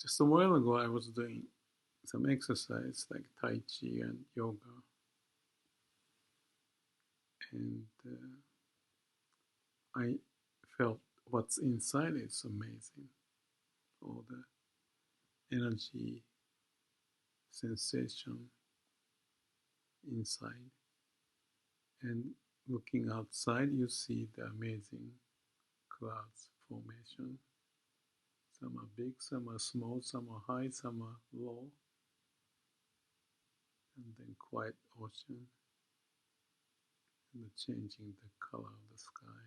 Just a while ago, I was doing some exercise like Tai Chi and yoga, and I felt what's inside is amazing. All the energy, sensation inside. And looking outside, you see the amazing clouds formation. Some are big, some are small, some are high, some are low. And then quiet ocean, and the changing the color of the sky.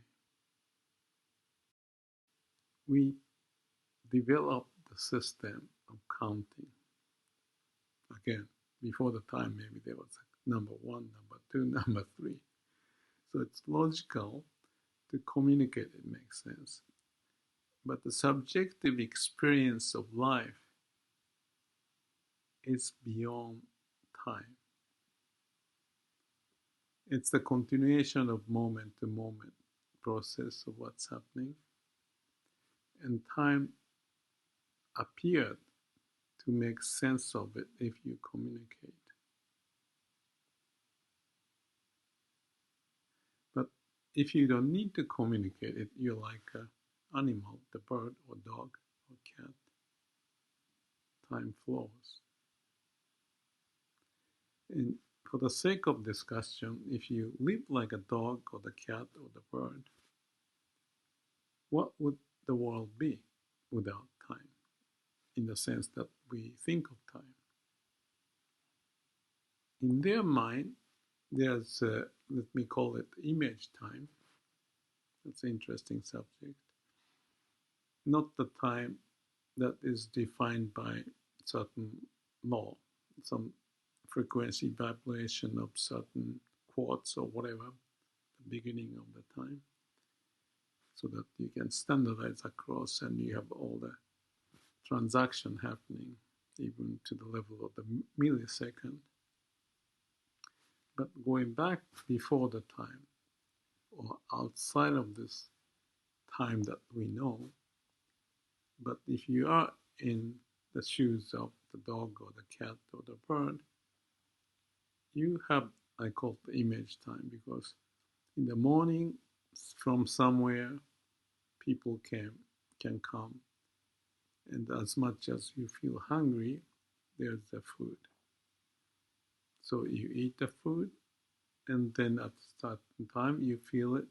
We developed the system of counting. Again, before the time, maybe there was number one, number two, number three. So it's logical to communicate, it makes sense. But the subjective experience of life is beyond time. It's the continuation of moment to moment process of what's happening. And time appeared to make sense of it if you communicate. But if you don't need to communicate it, you're like an animal, the bird or dog or cat. Time flows. And for the sake of discussion, if you live like a dog or the cat or the bird, what would the world be without time? In the sense that we think of time. In their mind, there's, let me call it image time. That's an interesting subject. Not the time that is defined by certain law, some frequency vibration of certain quartz or whatever, the beginning of the time, so that you can standardize across and you have all the transaction happening, even to the level of the millisecond. But going back before the time, or outside of this time that we know, but if you are in the shoes of the dog or the cat or the bird, you have, I call it image time, because in the morning, from somewhere, people can come, and as much as you feel hungry, there's the food. So you eat the food, and then at a certain time you feel it.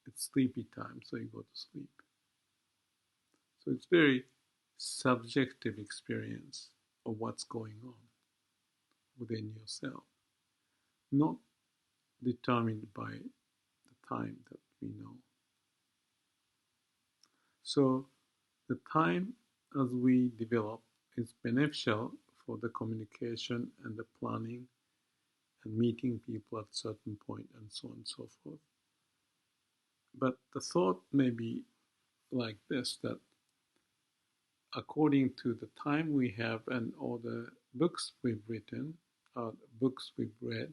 It's sleepy time, so you go to sleep. So it's very subjective experience of what's going on within yourself, not determined by the time that we know. So the time as we develop is beneficial for the communication and the planning and meeting people at a certain point and so on and so forth. But the thought may be like this, that according to the time we have and all the books we've written, books we've read,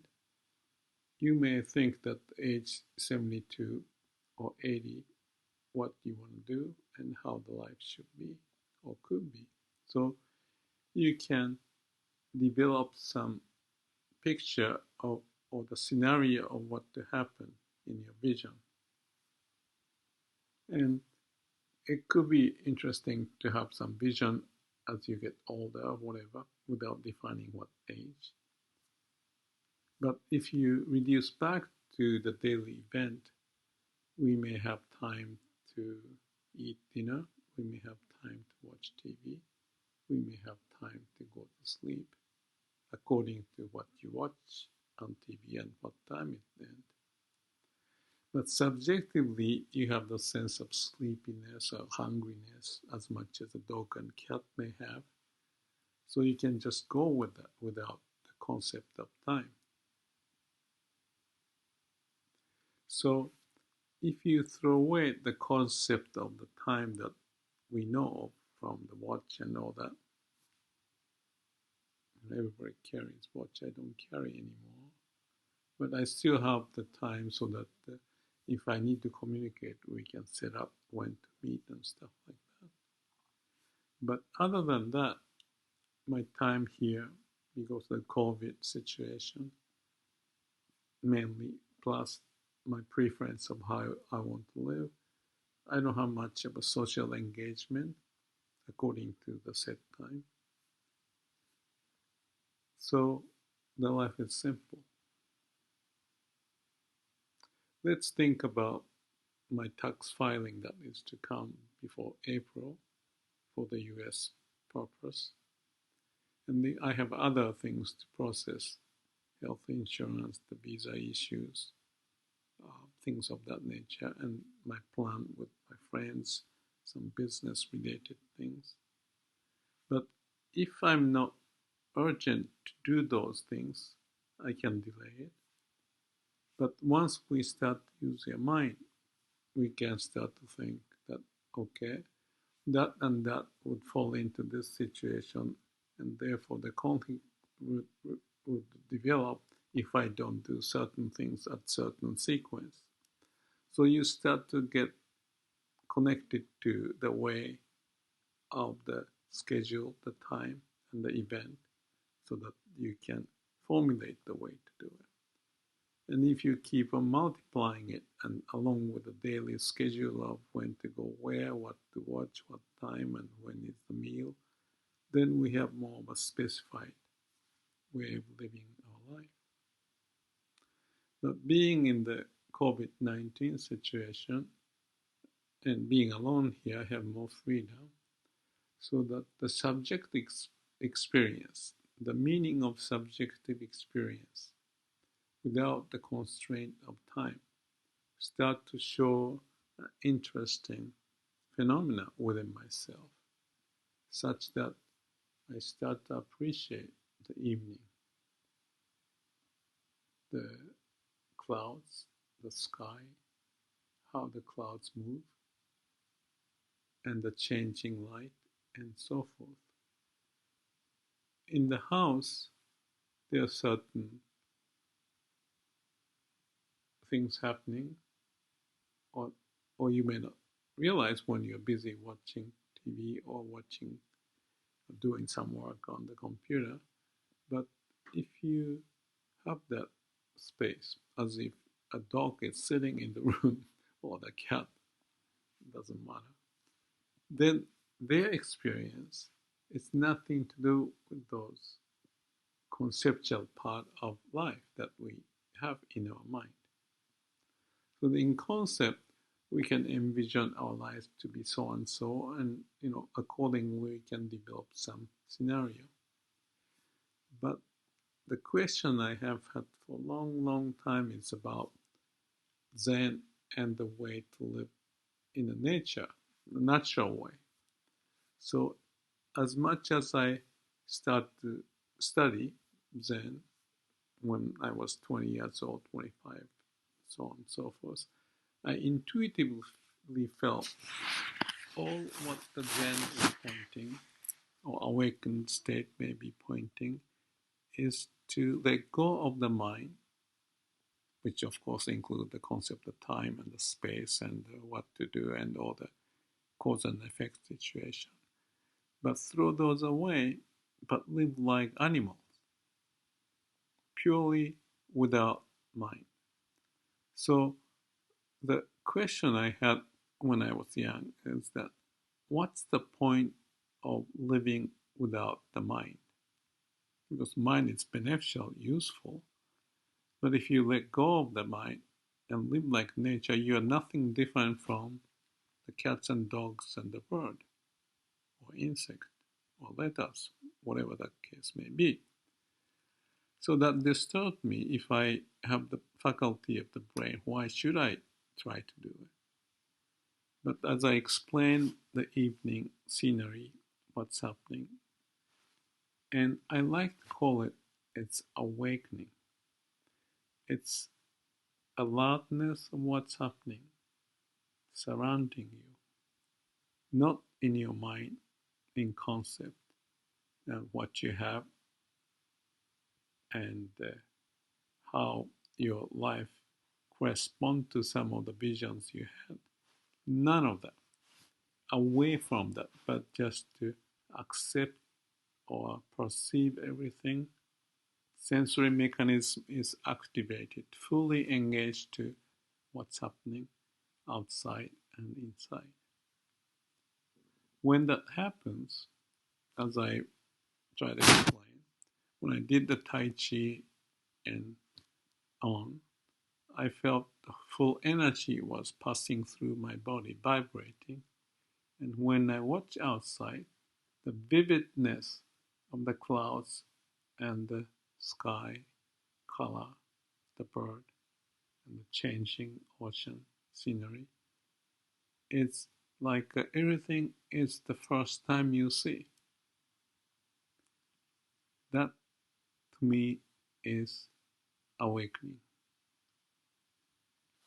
you may think that age 72 or 80, what you want to do and how the life should be or could be. So you can develop some picture of or the scenario of what to happen in your vision. And it could be interesting to have some vision as you get older or whatever, without defining what age. But if you reduce back to the daily event, we may have time to eat dinner, we may have time to watch TV, we may have time to go to sleep, according to what you watch on TV and what time it ends. But subjectively, you have the sense of sleepiness or hungriness as much as a dog and cat may have. So you can just go with that without the concept of time. So if you throw away the concept of the time that we know from the watch and all that, and everybody carries watch, I don't carry anymore, but I still have the time so that if I need to communicate, we can set up when to meet and stuff like that. But other than that, my time here, because of the COVID situation, mainly, plus my preference of how I want to live, I don't have much of a social engagement according to the set time. So the life is simple. Let's think about my tax filing that is to come before April for the US purpose. And I have other things to process, health insurance, the visa issues, things of that nature, and my plan with my friends, some business related things. But if I'm not urgent to do those things, I can delay it. But once we start to use our mind, we can start to think that, okay, that and that would fall into this situation, and therefore the conflict would develop if I don't do certain things at certain sequence. So you start to get connected to the way of the schedule, the time, and the event, so that you can formulate the way to do it. And if you keep on multiplying it, and along with the daily schedule of when to go where, what to watch, what time, and when is the meal, then we have more of a specified way of living our life. But being in the COVID-19 situation and being alone here, I have more freedom, so that the subjective experience, the meaning of subjective experience, without the constraint of time, start to show interesting phenomena within myself, such that I start to appreciate the evening, the clouds, the sky, how the clouds move, and the changing light, and so forth. In the house, there are certain things happening, or, or you may not realize when you're busy watching TV or doing some work on the computer. But if you have that space, as if a dog is sitting in the room or the cat, doesn't matter, then their experience is nothing to do with those conceptual part of life that we have in our mind. So in concept, we can envision our lives to be so and so, and accordingly we can develop some scenario. But the question I have had for a long, long time is about Zen and the way to live in the nature, the natural way. So as much as I start to study Zen when I was 20 years old, 25, so on and so forth, I intuitively felt all what the Zen is pointing, or awakened state may be pointing, is to let go of the mind, which of course include the concept of time and the space and what to do and all the cause and effect situation. But throw those away, but live like animals, purely without mind. So the question I had when I was young is that, what's the point of living without the mind? Because mind is beneficial, useful, but if you let go of the mind and live like nature, you are nothing different from the cats and dogs and the bird, or insect, or lettuce, whatever the case may be. So that disturbed me. If I have the faculty of the brain, why should I try to do it? But as I explain the evening scenery, what's happening, and I like to call it, it's awakening. It's alertness of what's happening, surrounding you, not in your mind, in concept, and what you have, and how your life corresponds to some of the visions you had. None of that. Away from that, but just to accept or perceive everything, sensory mechanism is activated, fully engaged to what's happening outside and inside. When that happens, as I try to explain, when I did the Tai Chi and on, I felt the full energy was passing through my body, vibrating. And when I watch outside, the vividness of the clouds and the sky color, the bird, and the changing ocean scenery, it's like everything is the first time you see. That, to me, is awakening.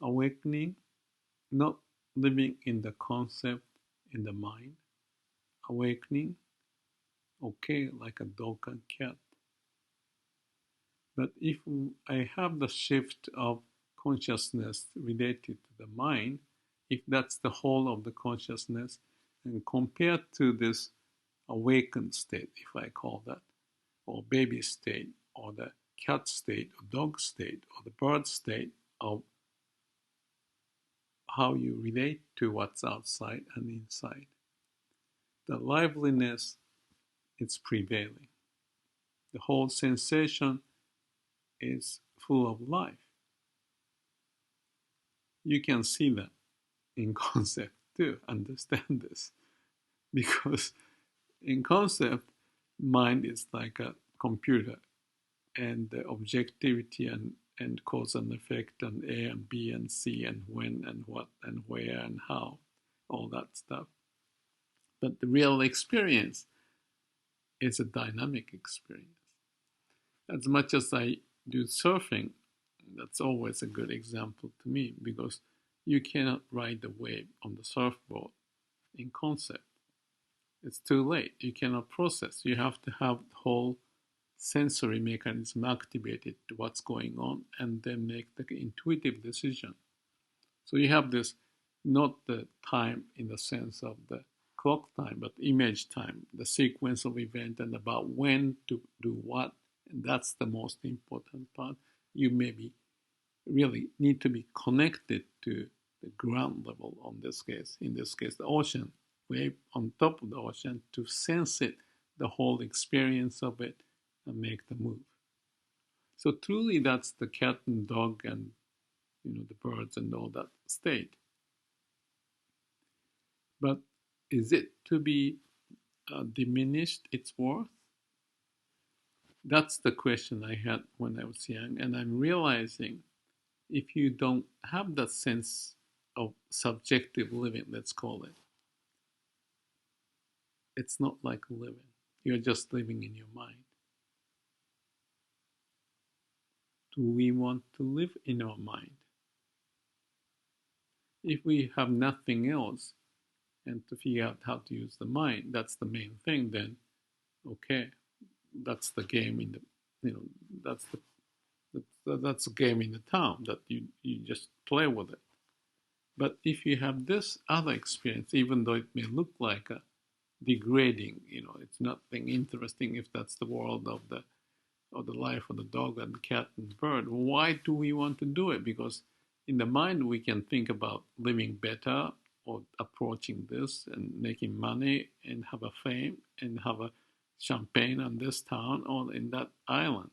Awakening, not living in the concept in the mind. Awakening, okay, like a dog and cat. But if I have the shift of consciousness related to the mind, if that's the whole of the consciousness, and compared to this awakened state, if I call that, or baby state, or the cat state, or dog state, or the bird state of how you relate to what's outside and inside, the liveliness is prevailing. The whole sensation is full of life. You can see that in concept too, understand this. Because in concept, mind is like a computer, and the objectivity and cause and effect and A and B and C and when and what and where and how, all that stuff. But the real experience is a dynamic experience. As much as I do surfing, that's always a good example to me, because you cannot ride the wave on the surfboard in concept. It's too late. You cannot process. You have to have the whole sensory mechanism activated to what's going on and then make the intuitive decision. So you have this, not the time in the sense of the clock time, but image time, the sequence of event and about when to do what. And that's the most important part. You maybe really need to be connected to the ground level on this case, in this case, the ocean, wave on top of the ocean, to sense it, the whole experience of it, and make the move. So truly that's the cat and dog and the birds and all that state. But is it to be diminished its worth? That's the question I had when I was young, and I'm realizing if you don't have that sense of subjective living, let's call it, it's not like living. You're just living in your mind. Do we want to live in our mind? If we have nothing else and to figure out how to use the mind, that's the main thing, then okay, that's the game in the, that's the game in the town, that you just play with it. But if you have this other experience, even though it may look like a degrading, it's nothing interesting if that's the world of the life of the dog and the cat and the bird, why do we want to do it? Because in the mind we can think about living better or approaching this and making money and have a fame and have a champagne on this town or in that island,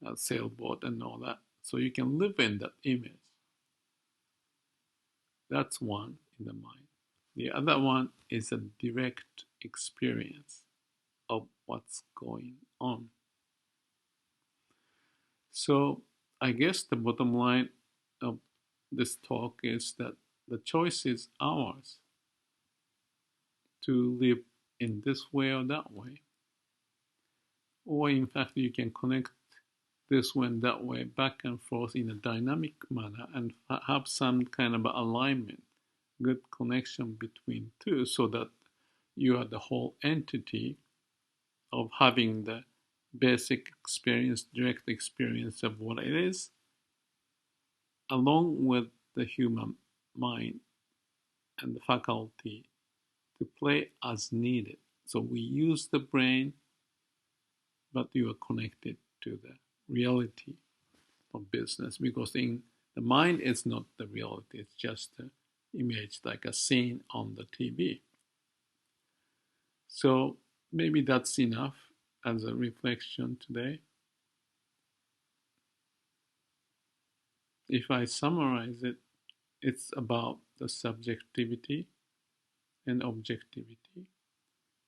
a sailboat and all that. So you can live in that image. That's one in the mind. The other one is a direct experience of what's going on. So I guess the bottom line of this talk is that the choice is ours to live in this way or that way. Or in fact, you can connect this way and that way, back and forth in a dynamic manner, and have some kind of alignment, good connection between two, so that you are the whole entity of having the basic experience, direct experience of what it is, along with the human mind and the faculty to play as needed. So we use the brain, but you are connected to the reality of business, because in the mind is not the reality, it's just an image, like a scene on the TV. So maybe that's enough as a reflection today. If I summarize it, it's about the subjectivity and objectivity,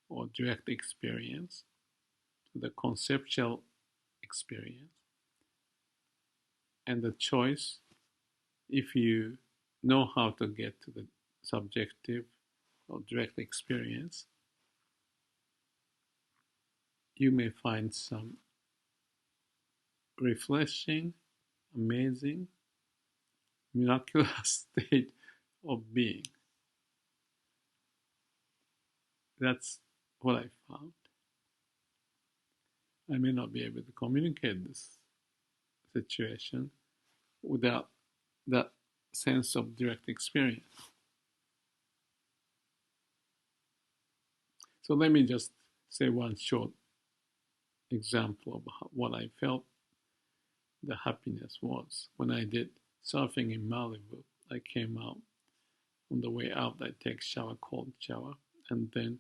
or direct experience, the conceptual experience, and the choice. If you know how to get to the subjective or direct experience, you may find some refreshing, amazing, miraculous state of being. That's what I found. I may not be able to communicate this situation without that sense of direct experience. So let me just say one short example of what I felt the happiness was. When I did surfing in Malibu, I came out. On the way out, I take shower, cold shower, and then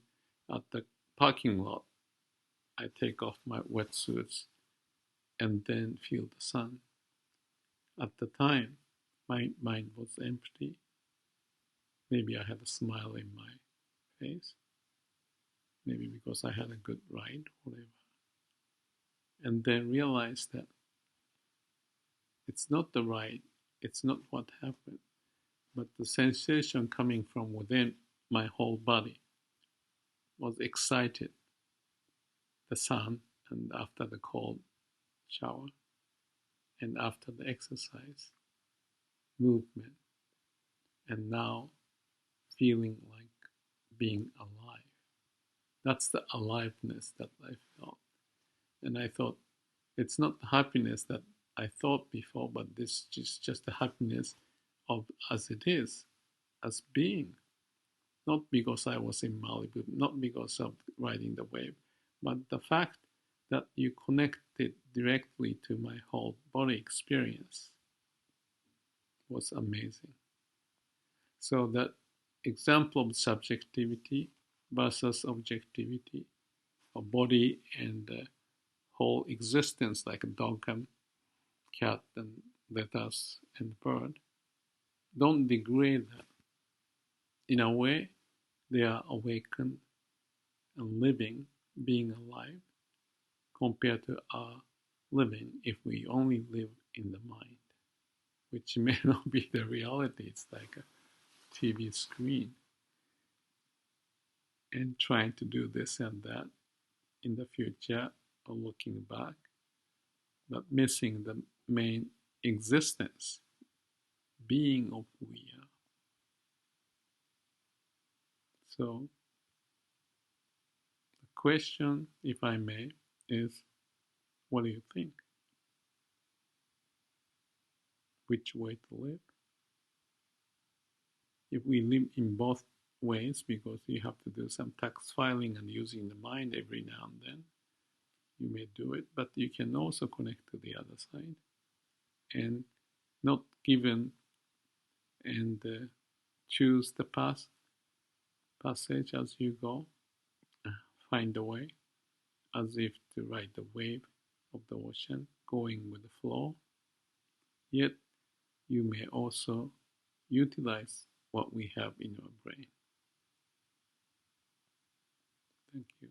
at the parking lot, I take off my wetsuits and then feel the sun. At the time, my mind was empty. Maybe I had a smile in my face. Maybe because I had a good ride, whatever. And then realized that it's not the ride, it's not what happened, but the sensation coming from within my whole body was excited. The sun, and after the cold shower, and after the exercise, movement, and now feeling like being alive. That's the aliveness that I felt. And I thought, it's not the happiness that I thought before, but this is just the happiness of as it is, as being. Not because I was in Malibu, not because of riding the wave, but the fact that you connected directly to my whole body experience was amazing. So that example of subjectivity versus objectivity, of body and whole existence, like a dog and cat and lettuce and bird, don't degrade that. In a way, they are awakened and living, being alive, compared to our living if we only live in the mind, which may not be the reality. It's like a TV screen. And trying to do this and that in the future or looking back, but missing the main existence, being of who we are. So the question, if I may, is what do you think? Which way to live? If we live in both ways, because you have to do some tax filing and using the mind every now and then, you may do it, but you can also connect to the other side and not given and choose the passage as you go, find a way, as if to ride the wave of the ocean, going with the flow. Yet you may also utilize what we have in our brain. Thank you.